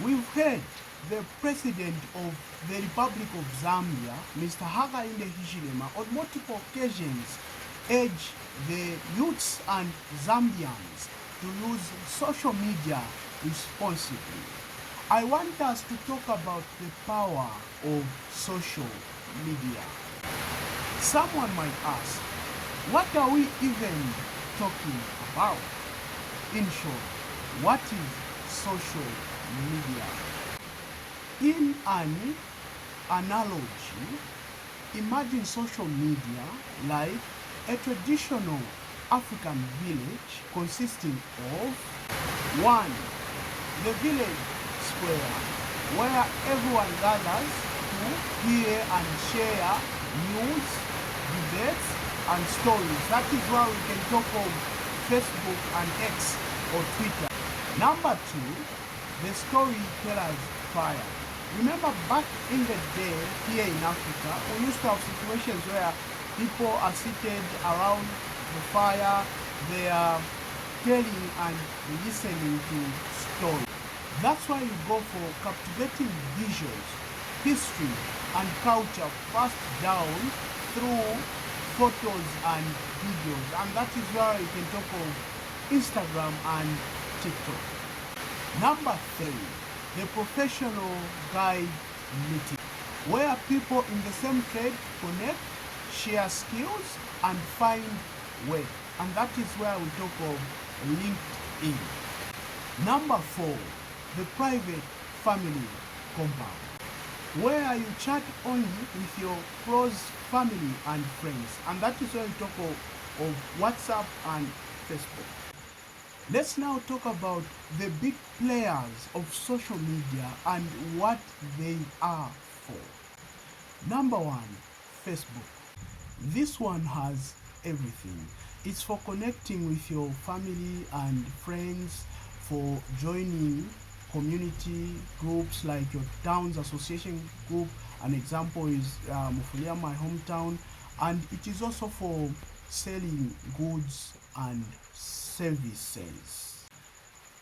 We've heard the President of the Republic of Zambia, Mr. Hakainde Hichilema, on multiple occasions urge the youths and Zambians to use social media responsibly. I want us to talk about the power of social media. Someone might ask, what are we even talking about? In short, what is social media? In an analogy, imagine social media like a traditional African village consisting of 1. The village square, where everyone gathers to hear and share news, debates, and stories. That is why we can talk of Facebook and X or Twitter. Number 2, the storyteller's fire. Remember back in the day here in Africa, we used to have situations where people are seated around the fire, they are telling and listening to stories. That's why you go for captivating visuals, history, and culture passed down through photos and videos. And that is where you can talk of Instagram and TikTok. Number 3, the professional guide meeting, where people in the same trade connect, share skills, and find work. And that is where we talk of LinkedIn. Number 4, the private family compound, where you chat only with your close family and friends. And that is where we talk of WhatsApp and Facebook. Let's now talk about the big players of social media and what they are for. Number 1, Facebook. This one has everything. It's for connecting with your family and friends, for joining community groups like your town's association group. An example is Mufulia, my hometown. And it is also for selling goods and services.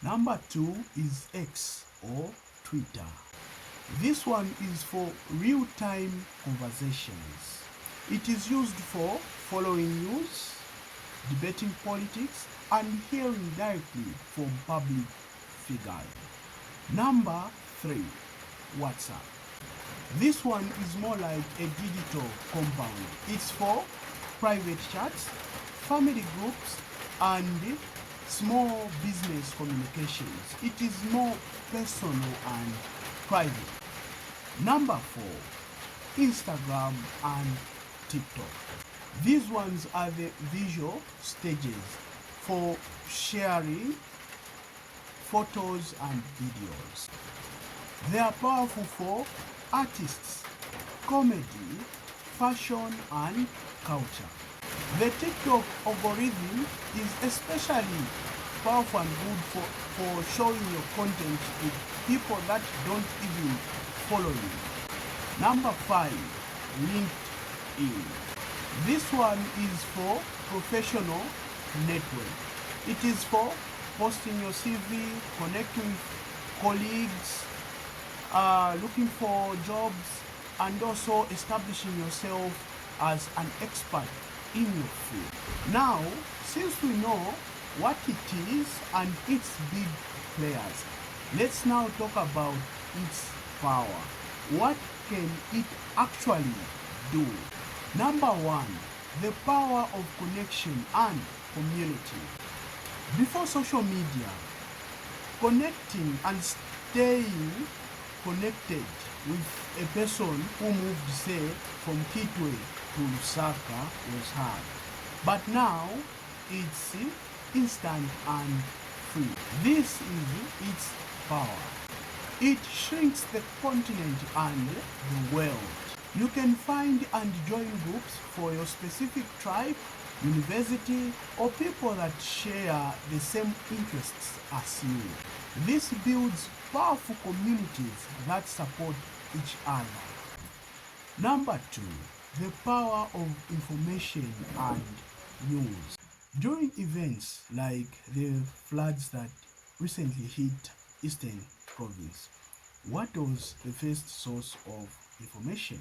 Number 2 is X or Twitter. This one is for real-time conversations. It is used for following news, debating politics, and hearing directly from public figures. Number 3, WhatsApp. This one is more like a digital compound. It's for private chats, family groups, and small business communications. It is more personal and private. Number 4, Instagram and TikTok. These ones are the visual stages for sharing photos and videos. They are powerful for artists, comedy, fashion, and culture. The TikTok algorithm is especially powerful and good for showing your content to people that don't even follow you. Number 5, LinkedIn. This one is for professional network. It is for posting your CV, connecting with colleagues, looking for jobs, and also establishing yourself as an expert in your field. Now, since we know what it is and its big players, let's now talk about its power. What can it actually do? Number 1, the power of connection and community. Before social media, connecting and staying connected with a person who moved, say, from Kitwe to Lusaka was hard. But now, it's instant and free. This is its power. It shrinks the continent and the world. You can find and join groups for your specific tribe, university, or people that share the same interests as you. This builds powerful communities that support each other. Number 2, the power of information and news. During events like the floods that recently hit Eastern Province, What was the first source of information?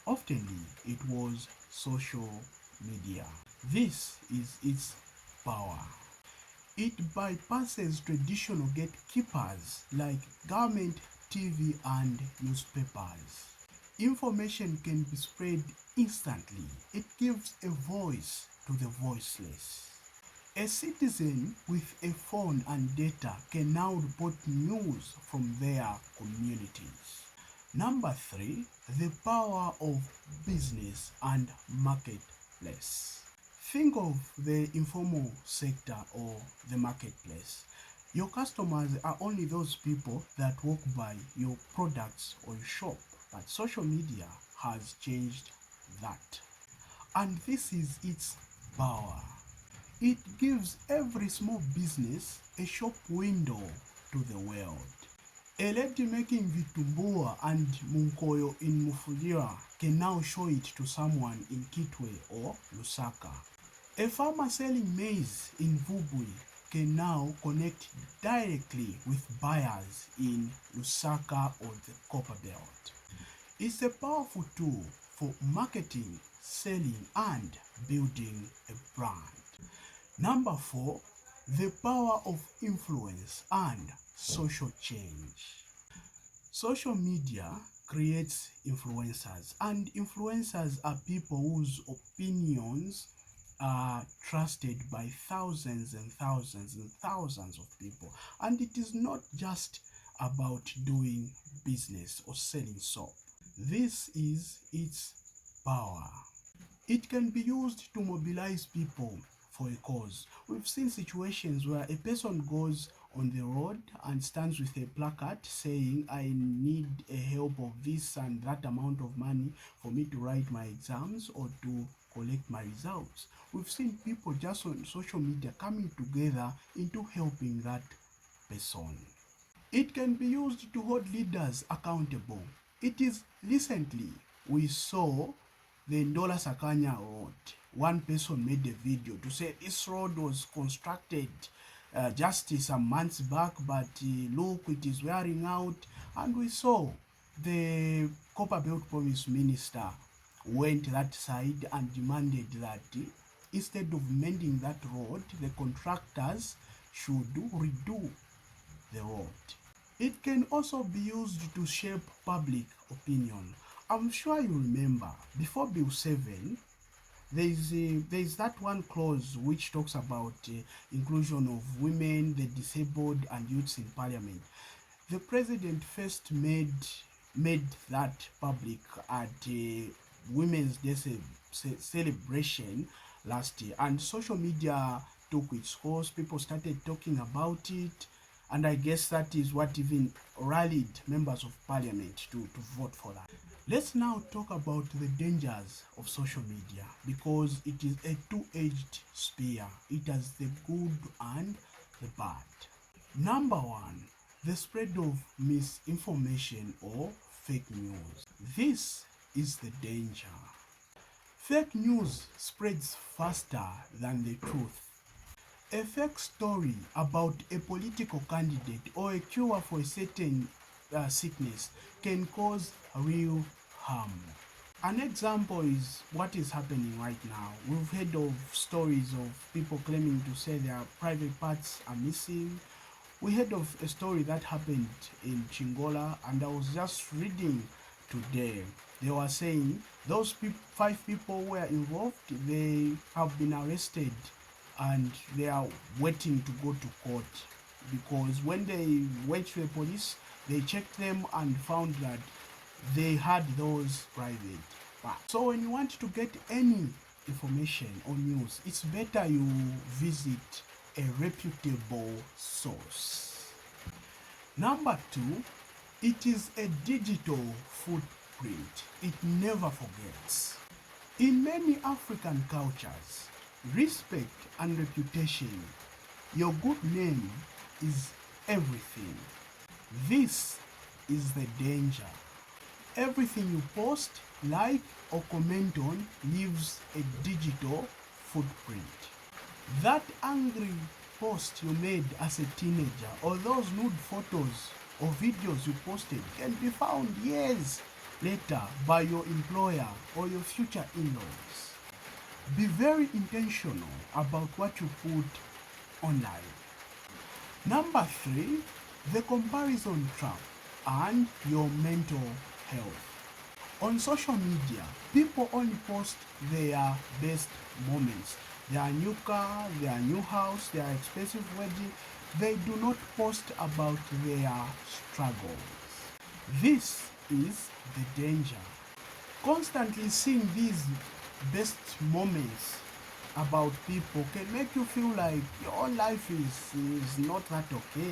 Oftenly, it was social media. This is its power. It bypasses traditional gatekeepers like government, TV, and newspapers. Information can be spread instantly. It gives a voice to the voiceless. A citizen with a phone and data can now report news from their communities. Number three, the power of business and marketplace. Think of the informal sector or the marketplace. Your customers are only those people that walk by your products or your shop, but social media has changed that. And this is its power. It gives every small business a shop window to the world. A lady making vitumbua and munkoyo in Mufulira can now show it to someone in Kitwe or Lusaka. A farmer selling maize in Vubui can now connect directly with buyers in Lusaka or the Copperbelt. It's a powerful tool for marketing, selling, and building a brand. Number four, the power of influence and social change. Social media creates influencers, and influencers are people whose opinions are trusted by thousands and thousands and thousands of people. And it is not just about doing business or selling soap. This is its power. It can be used to mobilize people for a cause. We've seen situations where a person goes on the road and stands with a placard saying, I need a help of this and that amount of money for me to write my exams or to collect my results. We've seen people just on social media coming together into helping that person. It can be used to hold leaders accountable. It is recently we saw the Ndola Sakanya road. One person made a video to say this road was constructed just some months back, but look, it is wearing out. And we saw the Copperbelt Province Minister went that side and demanded that instead of mending that road, the contractors should redo the road. It can also be used to shape public opinion. I'm sure you remember, before Bill 7, there is that one clause which talks about inclusion of women, the disabled, and youths in parliament. The president first made that public at Women's Day celebration last year, and social media took its course. People started talking about it, and I guess that is what even rallied members of parliament to vote for that. Let's now talk about the dangers of social media, because it is a two-edged spear. It has the good and the bad. Number one, the spread of misinformation or fake news. This is the danger. Fake news spreads faster than the truth. A fake story about a political candidate or a cure for a certain sickness can cause real harm. An example is what is happening right now. We've heard of stories of people claiming to say their private parts are missing. We heard of a story that happened in Chingola, and I was just reading today. They were saying those 5 people were involved, they have been arrested and they are waiting to go to court, because when they went to the police, they checked them and found that they had those private parts. So when you want to get any information or news, it's better you visit a reputable source. Number 2, it is a digital footprint. It never forgets. In many African cultures, respect and reputation, your good name is everything. This is the danger. Everything you post, like, or comment on leaves a digital footprint. That angry post you made as a teenager, or those nude photos or videos you posted can be found years later by your employer or your future in-laws. Be very intentional about what you put online. Number 3, the comparison trap and your mental health. On social media, people only post their best moments. Their new car, their new house, their expensive wedding. They do not post about their struggles. This is the danger. Constantly seeing these best moments about people can make you feel like your own life is not that okay.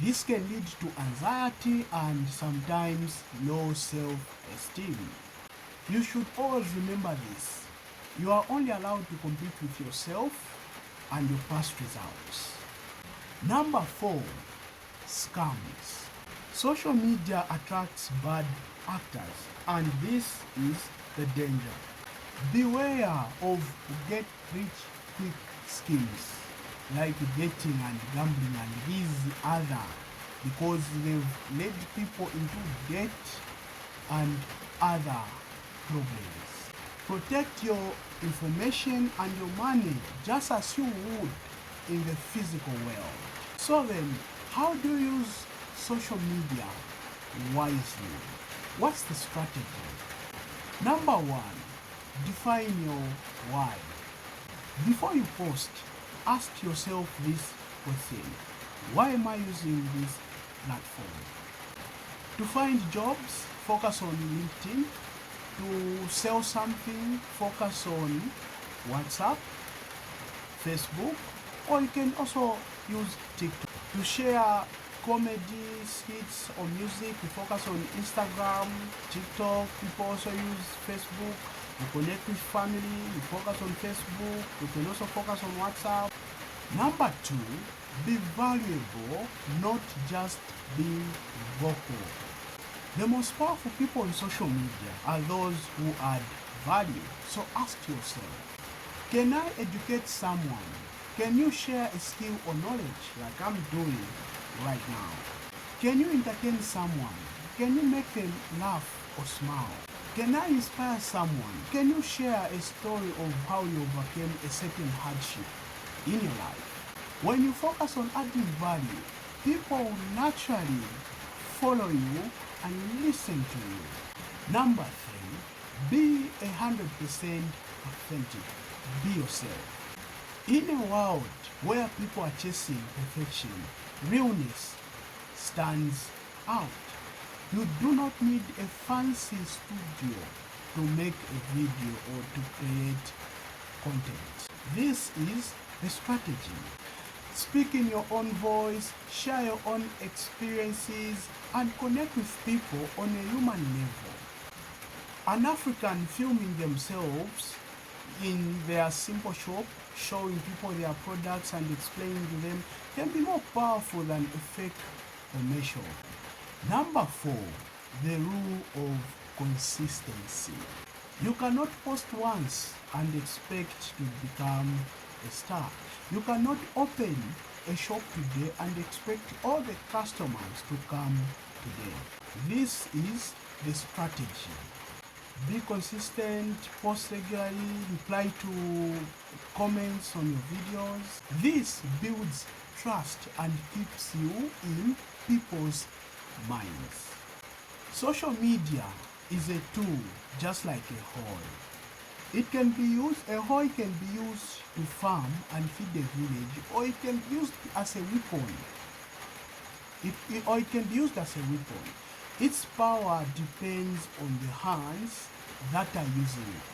This can lead to anxiety and sometimes low self-esteem. You should always remember this. You are only allowed to compete with yourself and your past results. Number 4, scams. Social media attracts bad actors, and this is the danger. Beware of get rich quick schemes like betting and gambling and these other, because they've led people into debt and other problems. Protect your information and your money just as you would in the physical world. So then, how do you use social media wisely? What's the strategy? Number 1, define your why. Before you post, ask yourself this question: why am I using this platform? To find jobs, focus on LinkedIn. To sell something, focus on WhatsApp, Facebook, or you can also use TikTok. To share comedy, skits, or music, you focus on Instagram, TikTok. People also use Facebook. You connect with family, you focus on Facebook. You can also focus on WhatsApp. Number 2, be valuable, not just be vocal. The most powerful people on social media are those who add value. So ask yourself, can I educate someone? Can you share a skill or knowledge like I'm doing right now? Can you entertain someone? Can you make them laugh or smile? Can I inspire someone? Can you share a story of how you overcame a certain hardship in your life? When you focus on adding value, people will naturally follow you and listen to you. Number 3, be 100% authentic. Be yourself. In a world where people are chasing perfection, realness stands out. You do not need a fancy studio to make a video or to create content. This is the strategy. Speak in your own voice, share your own experiences, and connect with people on a human level. An African filming themselves in their simple shop, showing people their products and explaining to them, can be more powerful than a fake commercial. Number 4, the rule of consistency. You cannot post once and expect to become a star. You cannot open a shop today and expect all the customers to come today. This is the strategy. Be consistent, post regularly, reply to comments on your videos. This builds trust and keeps you in people's minds. Social media is a tool just like a hoe. It can be used, a hoe can be used to farm and feed a village, or it can be used as a weapon. Or it can be used as a weapon. Its power depends on the hands that are using it.